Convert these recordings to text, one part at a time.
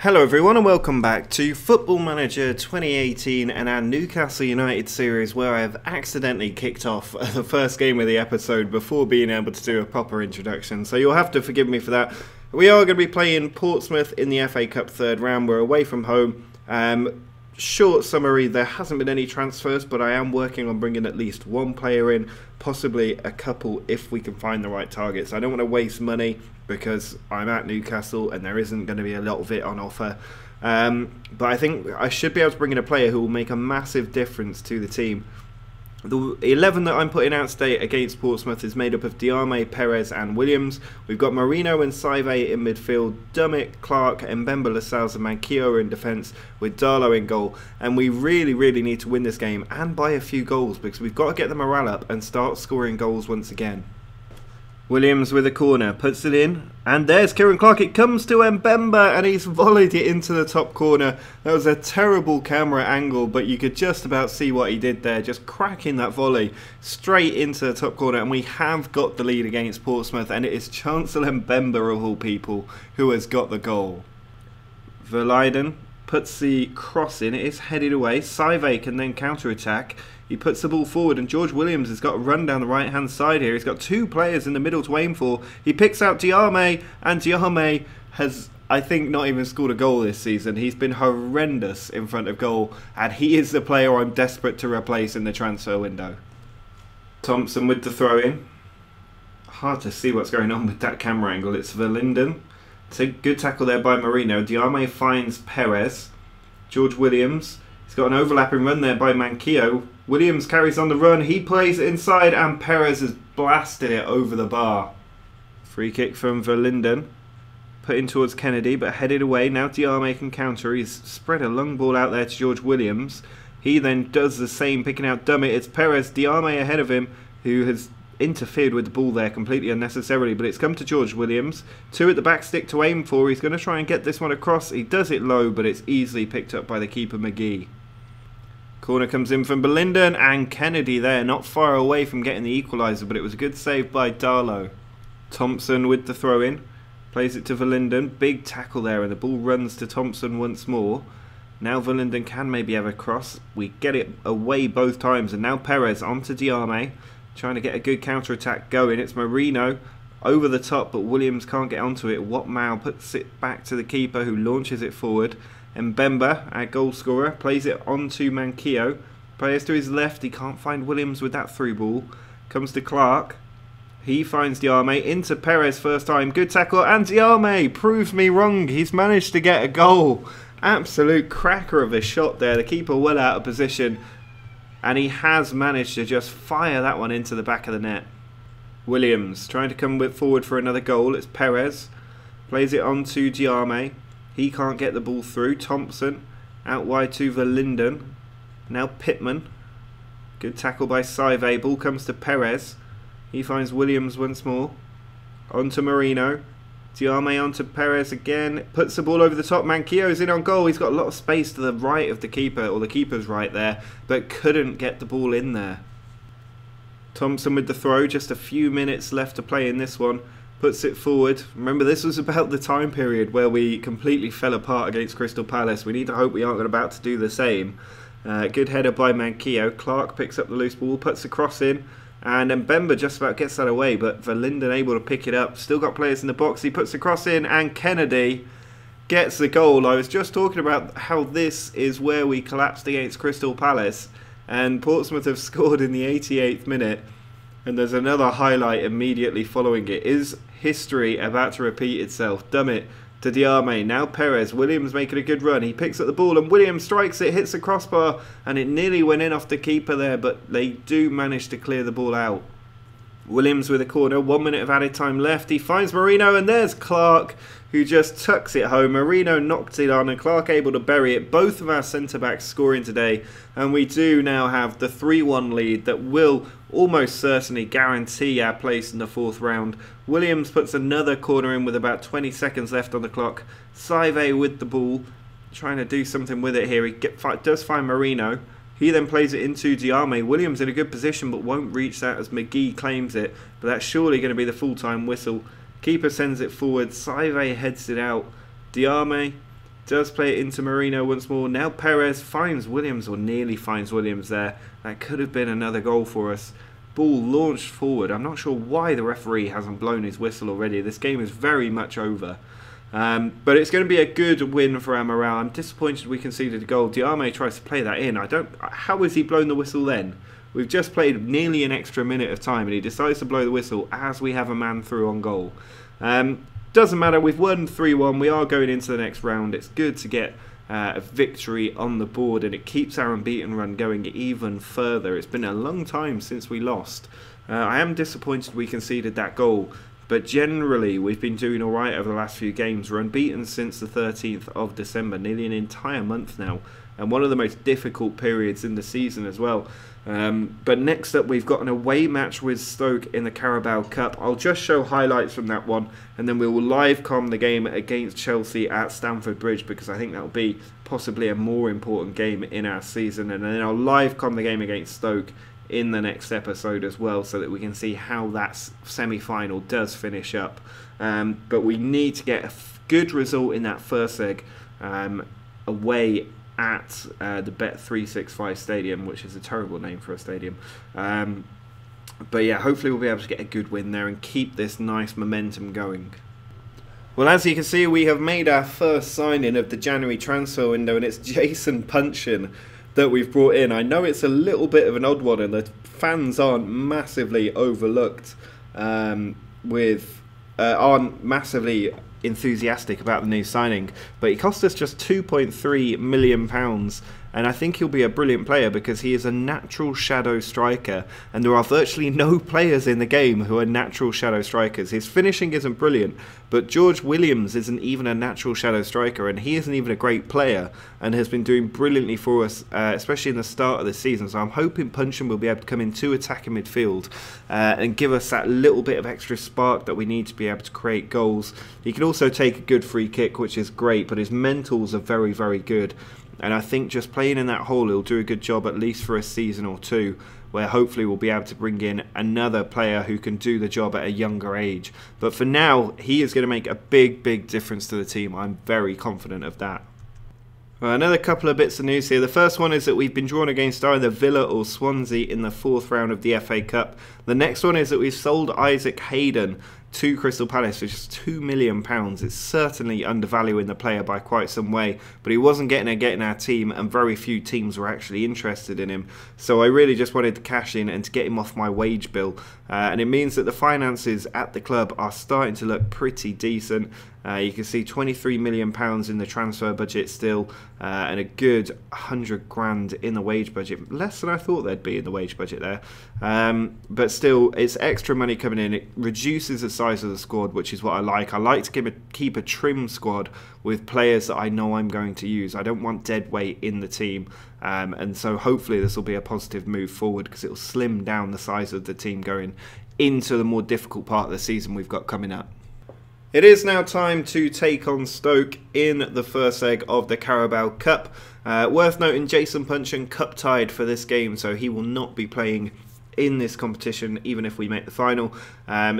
Hello everyone and welcome back to Football Manager 2018 and our Newcastle United series, where I have accidentally kicked off the first game of the episode before being able to do a proper introduction, so you'll have to forgive me for that. We are going to be playing Portsmouth in the FA Cup third round. We're away from home. Short summary, there hasn't been any transfers, but I am working on bringing at least one player in, possibly a couple if we can find the right targets. I don't want to waste money because I'm at Newcastle and there isn't going to be a lot of it on offer. But I think I should be able to bring in a player who will make a massive difference to the team. The 11 that I'm putting out today against Portsmouth is made up of Diame, Perez and Williams. We've got Marino and Saive in midfield, Dummett, Clark, Mbemba, Lascelles and Manquillo in defence, with Darlow in goal. And we really need to win this game and buy a few goals, because we've got to get the morale up and start scoring goals once again. Williams with a corner, puts it in, and there's Kieran Clark. It comes to Mbemba and he's volleyed it into the top corner. That was a terrible camera angle, but you could just about see what he did there, just cracking that volley straight into the top corner. And we have got the lead against Portsmouth, and it is Chancellor Mbemba of all people who has got the goal. Verleiden puts the cross in, it is headed away. Saive can then counter-attack. He puts the ball forward and George Williams has got a run down the right hand side here. He's got two players in the middle to aim for. He picks out Diame, and Diame has, I think, not even scored a goal this season. He's been horrendous in front of goal, and he is the player I'm desperate to replace in the transfer window. Thompson with the throw in. Hard to see what's going on with that camera angle. It's Verlinden. It's a good tackle there by Marino. Diame finds Perez. George Williams. He's got an overlapping run there by Manquillo. Williams carries on the run. He plays it inside and Perez has blasted it over the bar. Free kick from Verlinden. Put in towards Kennedy but headed away. Now Diame can counter. He's spread a long ball out there to George Williams. He then does the same, picking out Dummett. It's Perez. Diame ahead of him, who has interfered with the ball there completely unnecessarily, but it's come to George Williams. Two at the back stick to aim for. He's going to try and get this one across. He does it low, but it's easily picked up by the keeper McGee. Corner comes in from Verlinden, and Kennedy there, not far away from getting the equaliser, but it was a good save by Darlow. Thompson with the throw in, plays it to Verlinden. Big tackle there, and the ball runs to Thompson once more. Now Verlinden can maybe have a cross. We get it away both times, and now Perez onto Diame, trying to get a good counter-attack going. It's Marino over the top, but Williams can't get onto it. Watmow puts it back to the keeper, who launches it forward. Mbemba, our goal scorer, plays it onto Manquillo. Plays to his left. He can't find Williams with that through ball. Comes to Clark. He finds Diame into Perez first time. Good tackle, and Diame proves me wrong. He's managed to get a goal. Absolute cracker of a shot there. The keeper well out of position, and he has managed to just fire that one into the back of the net. Williams trying to come forward for another goal. It's Perez. Plays it on to Diame. He can't get the ball through. Thompson out wide to Verlinden. Now Pittman. Good tackle by Saive. Ball comes to Perez. He finds Williams once more. On to Marino. Diame on to Perez again. Puts the ball over the top. Manquillo's in on goal. He's got a lot of space to the right of the keeper, or the keeper's right there, but couldn't get the ball in there. Thompson with the throw. Just a few minutes left to play in this one. Puts it forward. Remember, this was about the time period where we completely fell apart against Crystal Palace. We need to hope we aren't about to do the same. Good header by Manquillo. Clark picks up the loose ball, puts the cross in, and Mbemba just about gets that away, but Verlinden able to pick it up. Still got players in the box. He puts the cross in, and Kennedy gets the goal. I was just talking about how this is where we collapsed against Crystal Palace, and Portsmouth have scored in the 88th minute. And there's another highlight immediately following it. Is history about to repeat itself? Dummett to Diame. Now Perez. Williams making a good run. He picks up the ball and Williams strikes it, hits the crossbar, and it nearly went in off the keeper there, but they do manage to clear the ball out. Williams with a corner. 1 minute of added time left. He finds Marino, and there's Clark, who just tucks it home. Marino knocked it on and Clark able to bury it. Both of our centre-backs scoring today, and we do now have the 3-1 lead that will almost certainly guarantee our place in the fourth round. Williams puts another corner in with about 20 seconds left on the clock. Saive with the ball, trying to do something with it here. He does find Marino. He then plays it into Diame. Williams in a good position but won't reach that as McGee claims it. But that's surely going to be the full-time whistle. Keeper sends it forward. Saive heads it out. Diame Does play it into Marino once more. Now Perez finds Williams, or nearly finds Williams there. That could have been another goal for us. Ball launched forward. I'm not sure why the referee hasn't blown his whistle already. This game is very much over. But it's going to be a good win for our morale. I'm disappointed we conceded a goal. Diame tries to play that in. How has he blown the whistle then? We've just played nearly an extra minute of time and he decides to blow the whistle as we have a man through on goal. Doesn't matter, we've won 3-1, we are going into the next round. It's good to get a victory on the board and it keeps our unbeaten run going even further. It's been a long time since we lost. I am disappointed we conceded that goal, but generally we've been doing alright over the last few games. We're unbeaten since the 13th of December, nearly an entire month now, and one of the most difficult periods in the season as well. But next up we've got an away match with Stoke in the Carabao Cup. I'll just show highlights from that one and then we will live com the game against Chelsea at Stamford Bridge, because I think that will be possibly a more important game in our season, and then I'll live com the game against Stoke in the next episode as well, so that we can see how that semi-final does finish up. But we need to get a good result in that first leg away at the Bet365 Stadium, which is a terrible name for a stadium. But yeah, hopefully we'll be able to get a good win there and keep this nice momentum going. Well, as you can see, we have made our first signing of the January transfer window, and it's Jason Punchin that we've brought in. I know it's a little bit of an odd one and the fans aren't massively overlooked, aren't massively enthusiastic about the new signing, but he cost us just £2.3 million, and I think he'll be a brilliant player because he is a natural shadow striker, and there are virtually no players in the game who are natural shadow strikers. His finishing isn't brilliant, but George Williams isn't even a natural shadow striker, and he isn't even a great player and has been doing brilliantly for us, especially in the start of the season. So I'm hoping Punchin will be able to come into attacking midfield and give us that little bit of extra spark that we need to be able to create goals. He can also take a good free kick, which is great, but his mentals are very, very good. And I think just playing in that hole, he'll do a good job at least for a season or two, where hopefully we'll be able to bring in another player who can do the job at a younger age. But for now, he is going to make a big, big difference to the team. I'm very confident of that. Well, another couple of bits of news here. The first one is that we've been drawn against either Villa or Swansea in the 4th round of the FA Cup. The next one is that we've sold Isaac Hayden to Crystal Palace for just £2 million. It's certainly undervaluing the player by quite some way, but he wasn't getting our team and very few teams were actually interested in him. So I really just wanted to cash in and to get him off my wage bill. And it means that the finances at the club are starting to look pretty decent. You can see £23 million in the transfer budget still, and a good 100 grand in the wage budget. Less than I thought there'd be in the wage budget there. But still, it's extra money coming in. It reduces the size of the squad, which is what I like. I like to keep a trim squad with players that I know I'm going to use. I don't want dead weight in the team. And so hopefully this will be a positive move forward, because it will slim down the size of the team going into the more difficult part of the season we've got coming up. It is now time to take on Stoke in the first leg of the Carabao Cup. Worth noting, Jason Punchin cup tied for this game, so he will not be playing in this competition even if we make the final.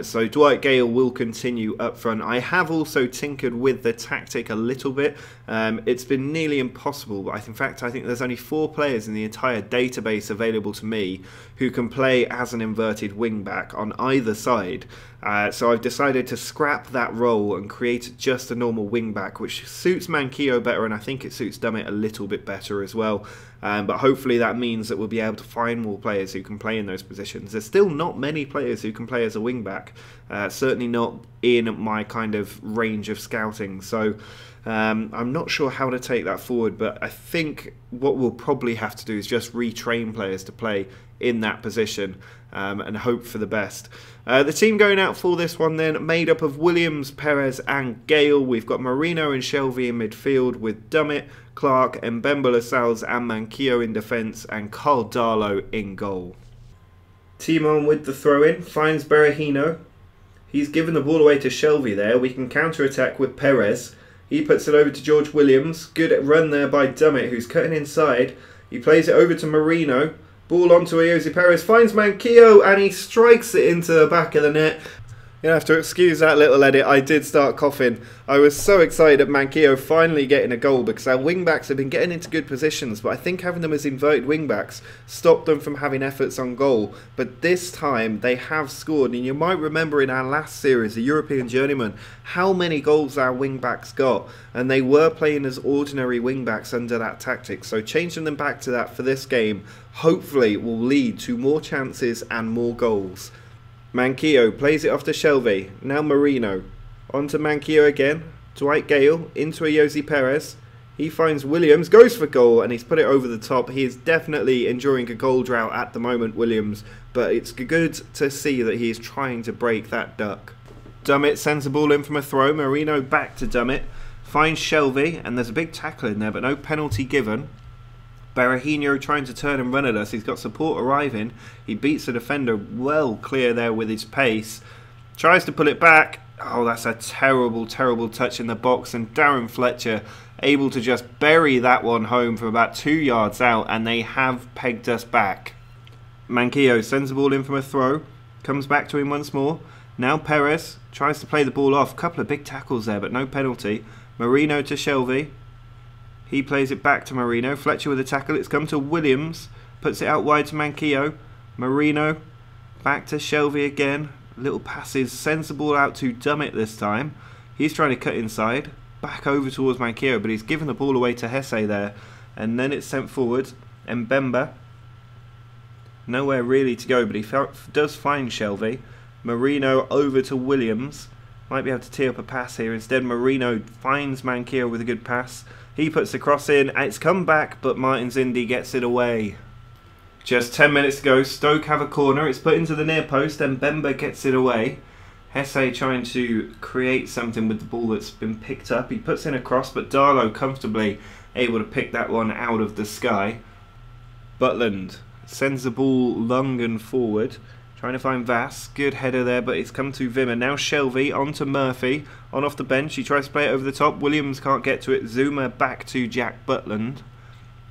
So Dwight Gale will continue up front. I have also tinkered with the tactic a little bit. It's been nearly impossible, but in fact I think there's only 4 players in the entire database available to me who can play as an inverted wing back on either side. So I've decided to scrap that role and create just a normal wing back, which suits Manquillo better, and I think it suits Dummett a little bit better as well. But hopefully that means that we'll be able to find more players who can play in those positions. There's still not many players who can play as a wing back, certainly not in my kind of range of scouting. So I'm not sure how to take that forward, but I think what we'll probably have to do is just retrain players to play in that position and hope for the best. The team going out for this one then, made up of Williams, Perez and Gale. We've got Marino and Shelvey in midfield, with Dummett, Clark, Mbemba, Lascelles and Manquillo in defence, and Carl Darlow in goal. Timon with the throw-in, finds Berahino. He's given the ball away to Shelvey there. We can counter-attack with Perez. He puts it over to George Williams. Good run there by Dummett, who's cutting inside. He plays it over to Marino. Ball onto Jose Perez, finds Manquillo, and he strikes it into the back of the net. You have to excuse that little edit. I did start coughing. I was so excited at Manquillo finally getting a goal because our wing-backs have been getting into good positions, but I think having them as inverted wing-backs stopped them from having efforts on goal. But this time they have scored, and you might remember in our last series, the European Journeyman, how many goals our wing-backs got, and they were playing as ordinary wing-backs under that tactic. So changing them back to that for this game hopefully will lead to more chances and more goals. Manquillo plays it off to Shelvey, now Marino, on to Manquillo again, Dwight Gale, into a Jose Perez, he finds Williams, goes for goal, and he's put it over the top. He is definitely enjoying a goal drought at the moment, Williams, but it's good to see that he is trying to break that duck. Dummett sends the ball in from a throw, Marino back to Dummett, finds Shelvey, and there's a big tackle in there, but no penalty given. Berahino trying to turn and run at us. He's got support arriving. He beats the defender well clear there with his pace. Tries to pull it back. Oh, that's a terrible, terrible touch in the box. And Darren Fletcher able to just bury that one home from about 2 yards out. And they have pegged us back. Manquillo sends the ball in from a throw. Comes back to him once more. Now Perez tries to play the ball off. Couple of big tackles there, but no penalty. Marino to Shelvey. He plays it back to Marino. Fletcher with a tackle. It's come to Williams. Puts it out wide to Manquillo. Marino. Back to Shelvey again. Little passes. Sends the ball out to Dummett this time. He's trying to cut inside. Back over towards Manquillo. But he's given the ball away to Hesse there. And then it's sent forward. Mbemba. Nowhere really to go. But he does find Shelvey. Marino over to Williams. Might be able to tee up a pass here. Instead, Marino finds Manquillo with a good pass. He puts the cross in, and it's come back, but Martin Zindi gets it away. Just 10 minutes to go. Stoke have a corner. It's put into the near post, and Bemba gets it away. Hesse trying to create something with the ball that's been picked up. He puts in a cross, but Darlow comfortably able to pick that one out of the sky. Butland sends the ball long and forward. Trying to find Vass. Good header there, but it's come to Wimmer. Now Shelvey on to Murphy. On off the bench. He tries to play it over the top. Williams can't get to it. Zuma back to Jack Butland.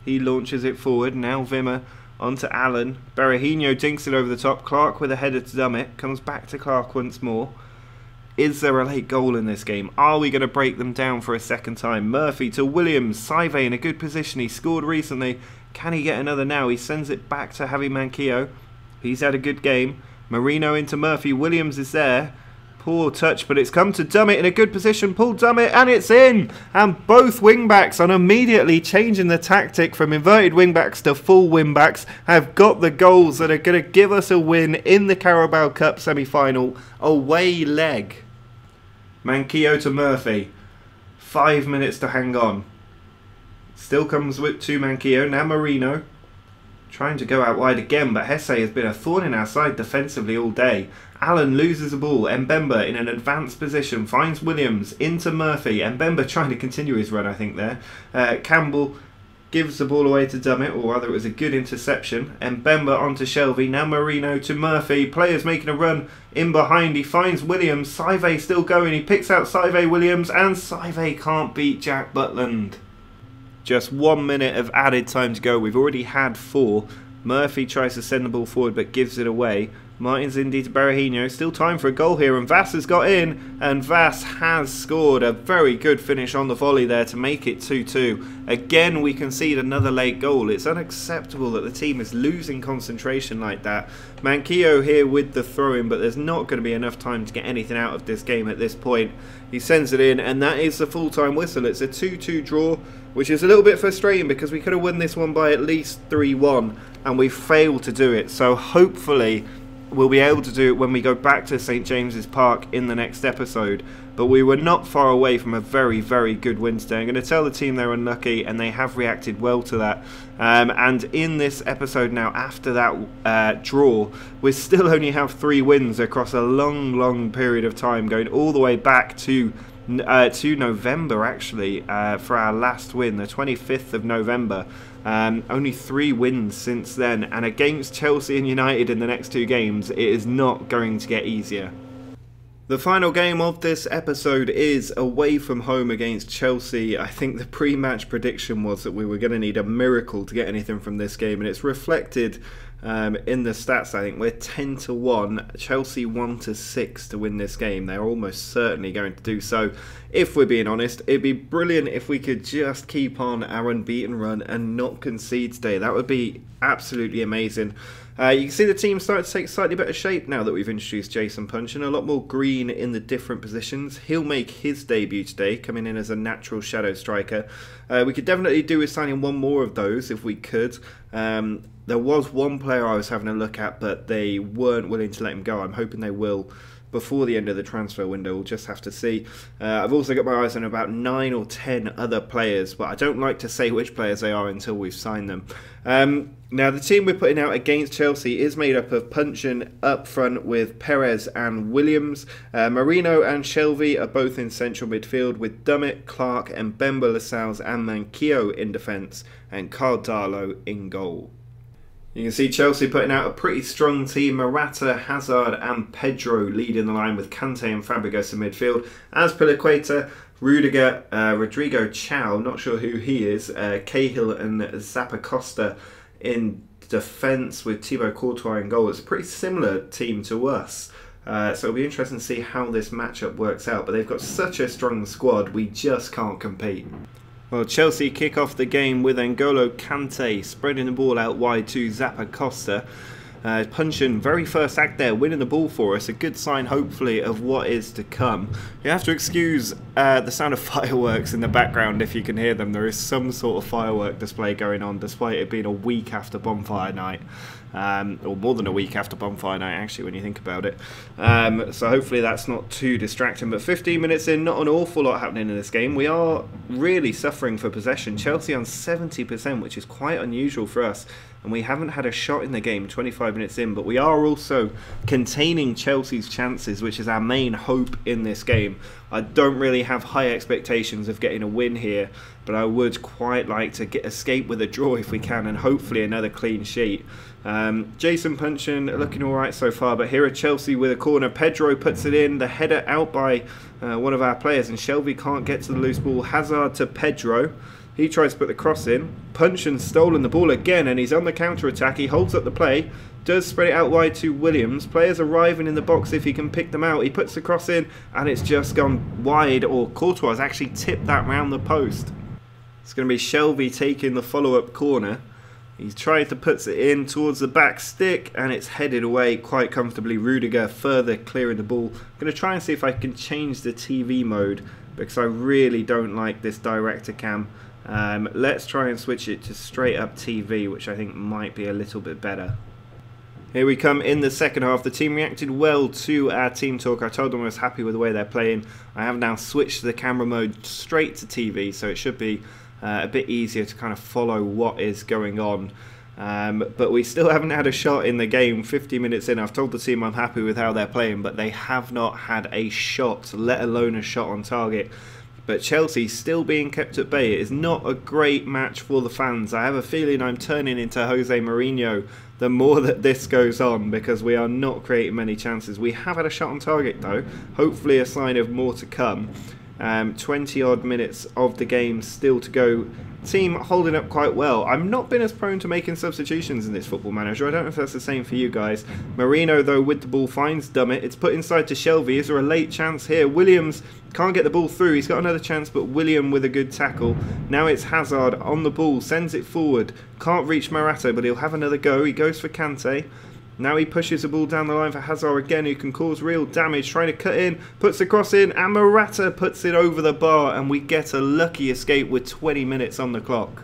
He launches it forward. Now Wimmer on to Allen. Berahino dinks it over the top. Clark with a header to Dummett. Comes back to Clark once more. Is there a late goal in this game? Are we going to break them down for a second time? Murphy to Williams. Saive in a good position. He scored recently. Can he get another now? He sends it back to Javi Manquillo. He's had a good game. Marino into Murphy. Williams is there. Poor touch, but it's come to Dummett in a good position. Pull Dummett, and it's in! And both wing-backs, on immediately changing the tactic from inverted wing-backs to full wing-backs, have got the goals that are going to give us a win in the Carabao Cup semi-final. Away leg. Manquillo to Murphy. 5 minutes to hang on. Still comes with to Manquillo. Now Marino. Trying to go out wide again, but Hesse has been a thorn in our side defensively all day. Allen loses the ball. Mbemba in an advanced position finds Williams into Murphy. Mbemba trying to continue his run, I think, there. Campbell gives the ball away to Dummett, or rather it was a good interception. Mbemba onto Shelvey. Now Marino to Murphy. Players making a run in behind. He finds Williams. Saive still going. He picks out Saive Williams, and Saive can't beat Jack Butland. Just 1 minute of added time to go. We've already had 4. Murphy tries to send the ball forward but gives it away. Martin Zindi to Berahino. Still time for a goal here, and Vass has got in, and Vass has scored. A very good finish on the volley there to make it 2-2. Again, we concede another late goal. It's unacceptable that the team is losing concentration like that. Manquillo here with the throw-in, but there's not going to be enough time to get anything out of this game at this point. He sends it in, and that is the full-time whistle. It's a 2-2 draw, which is a little bit frustrating because we could have won this one by at least 3-1, and we failed to do it. So hopefully we'll be able to do it when we go back to St James's Park in the next episode. But we were not far away from a very, very good win today. I'm going to tell the team they're unlucky, and they have reacted well to that. And in this episode now, after that draw, we still only have 3 wins across a long, long period of time, going all the way back to November, actually, for our last win, the 25th of November. Only 3 wins since then, and against Chelsea and United in the next 2 games, it is not going to get easier. The final game of this episode is away from home against Chelsea. I think the pre-match prediction was that we were going to need a miracle to get anything from this game, and it's reflected in the stats, I think we're 10-1, Chelsea 1-6 to win this game. They're almost certainly going to do so. If we're being honest, it'd be brilliant if we could just keep on our unbeaten run and not concede today. That would be absolutely amazing. You can see the team starting to take slightly better shape now that we've introduced Jason Puncheon. A lot more green in the different positions. He'll make his debut today, coming in as a natural shadow striker. We could definitely do with signing one more of those if we could. There was one player I was having a look at, but they weren't willing to let him go. I'm hoping they will before the end of the transfer window. We'll just have to see. I've also got my eyes on about 9 or 10 other players, but I don't like to say which players they are until we've signed them. Now, the team we're putting out against Chelsea is made up of Puncheon up front with Perez and Williams. Marino and Shelvey are both in central midfield with Dummett, Clark, and Mbemba, Lascelles and Manquillo in defence, and Carl Darlow in goal. You can see Chelsea putting out a pretty strong team. Morata, Hazard and Pedro leading the line with Kante and Fabregas in midfield. As Piliqueta, Rudiger, Rodrigo Chow, not sure who he is, Cahill and Zappacosta in defence with Thibaut Courtois in goal. It's a pretty similar team to us. So it'll be interesting to see how this matchup works out. But they've got such a strong squad, we just can't compete. Well, Chelsea kick off the game with N'Golo Kante spreading the ball out wide to Zappacosta. Puncheon, very first act there, winning the ball for us. A good sign, hopefully, of what is to come. You have to excuse the sound of fireworks in the background if you can hear them. There is some sort of firework display going on, despite it being a week after bonfire night. Or more than a week after bonfire night, actually, when you think about it. So hopefully that's not too distracting. But 15 minutes in, not an awful lot happening in this game. We are really suffering for possession. Chelsea on 70%, which is quite unusual for us. And we haven't had a shot in the game 25 minutes in, but we are also containing Chelsea's chances, which is our main hope in this game. I don't really have high expectations of getting a win here, but I would quite like to escape with a draw if we can, and hopefully another clean sheet. Jason Puncheon looking alright so far, but here are Chelsea with a corner. Pedro puts it in, the header out by one of our players, and Shelvey can't get to the loose ball. Hazard to Pedro. He tries to put the cross in. Puncheon's stolen the ball again, and he's on the counter-attack. He holds up the play, does spread it out wide to Williams. Players arriving in the box if he can pick them out. He puts the cross in, and it's just gone wide, or Courtois has actually tipped that round the post. It's going to be Shelvey taking the follow-up corner. He's trying to put it in towards the back stick, and it's headed away quite comfortably. Rudiger further clearing the ball. I'm going to try and see if I can change the TV mode, because I really don't like this director cam. Let's try and switch it to straight up TV, which I think might be a little bit better. Here we come in the second half. The team reacted well to our team talk. I told them I was happy with the way they're playing. I have now switched the camera mode straight to TV, so it should be a bit easier to kind of follow what is going on. But we still haven't had a shot in the game 50 minutes in. I've told the team I'm happy with how they're playing, but they have not had a shot, let alone a shot on target. But Chelsea still being kept at bay. It is not a great match for the fans. I have a feeling I'm turning into Jose Mourinho the more that this goes on, because we are not creating many chances. We have had a shot on target though. Hopefully a sign of more to come. 20 odd minutes of the game still to go. Team holding up quite well. I've not been as prone to making substitutions in this Football Manager. I don't know if that's the same for you guys. Marino, though, with the ball finds Dummett. It's put inside to Shelvey. Is there a late chance here? Williams can't get the ball through. He's got another chance, but William with a good tackle. Now it's Hazard on the ball. Sends it forward. Can't reach Morata, but he'll have another go. He goes for Kante. Now he pushes the ball down the line for Hazard again, who can cause real damage. Trying to cut in, puts the cross in, and Morata puts it over the bar, and we get a lucky escape with 20 minutes on the clock.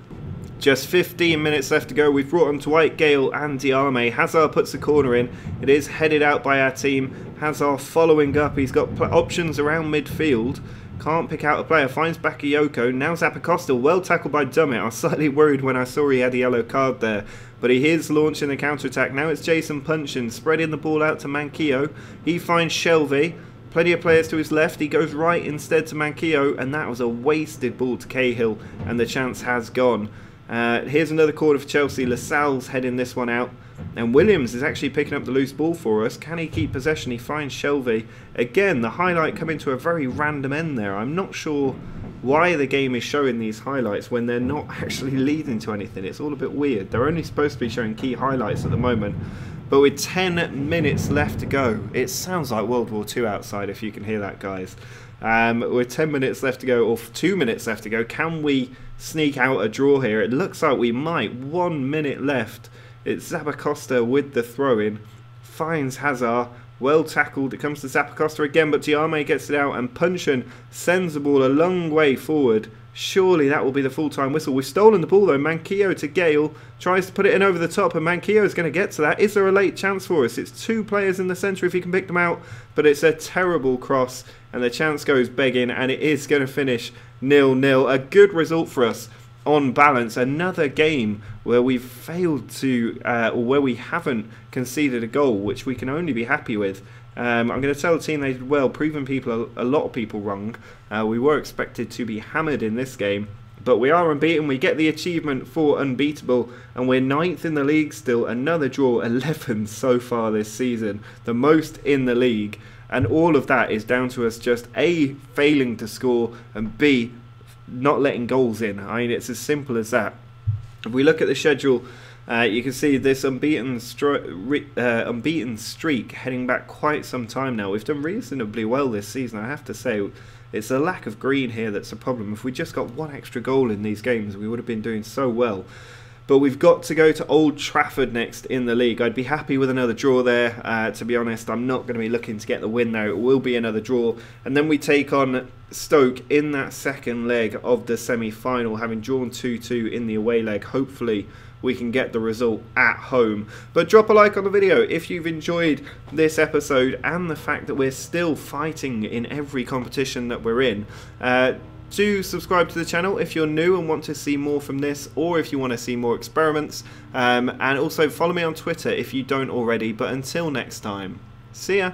Just 15 minutes left to go. We've brought on Dwight, Gale and Diarme. Hazard puts the corner in. It is headed out by our team. Hazard following up. He's got options around midfield. Can't pick out a player. Finds Bakayoko. Now Zappacosta. Well tackled by Dummett. I was slightly worried when I saw he had a yellow card there. But he is launching the counter-attack. Now it's Jason Puncheon spreading the ball out to Manquillo. He finds Shelvey. Plenty of players to his left. He goes right instead to Manquillo. And that was a wasted ball to Cahill. And the chance has gone. Here's another corner for Chelsea. Lascelles heading this one out. And Williams is actually picking up the loose ball for us. Can he keep possession? He finds Shelvey. Again, the highlight coming to a very random end there. I'm not sure why the game is showing these highlights when they're not actually leading to anything. It's all a bit weird. They're only supposed to be showing key highlights at the moment. But with 10 minutes left to go, it sounds like World War II outside if you can hear that, guys. With 10 minutes left to go, or 2 minutes left to go, can we sneak out a draw here? It looks like we might. 1 minute left. It's Zappacosta with the throw-in. Finds Hazard. Well tackled. It comes to Zappacosta again, but Diame gets it out, and Puncheon sends the ball a long way forward. Surely that will be the full-time whistle. We've stolen the ball though. Manquillo to Gale. Tries to put it in over the top, and Manquillo is going to get to that. Is there a late chance for us? It's 2 players in the centre if he can pick them out, but it's a terrible cross, and the chance goes begging, and it is going to finish 0-0. A good result for us on balance. Another game where we've failed to, or where we haven't conceded a goal, which we can only be happy with. I'm going to tell the team they did well, proving a lot of people wrong. We were expected to be hammered in this game, but we are unbeaten. We get the achievement for unbeatable, and we're 9th in the league still. Another draw, 11 so far this season, the most in the league, and all of that is down to us just A, failing to score, and B, not letting goals in. I mean, it's as simple as that. If we look at the schedule, you can see this unbeaten streak heading back quite some time now. We've done reasonably well this season, I have to say. It's a lack of green here that's a problem. If we just got 1 extra goal in these games, we would have been doing so well. But we've got to go to Old Trafford next in the league. I'd be happy with another draw there. To be honest, I'm not going to be looking to get the win there. It will be another draw. And then we take on Stoke in that second leg of the semi-final, having drawn 2-2 in the away leg. Hopefully we can get the result at home. But drop a like on the video if you've enjoyed this episode and the fact that we're still fighting in every competition that we're in. Do subscribe to the channel if you're new and want to see more from this, or if you want to see more experiments. And also follow me on Twitter if you don't already. But until next time, see ya!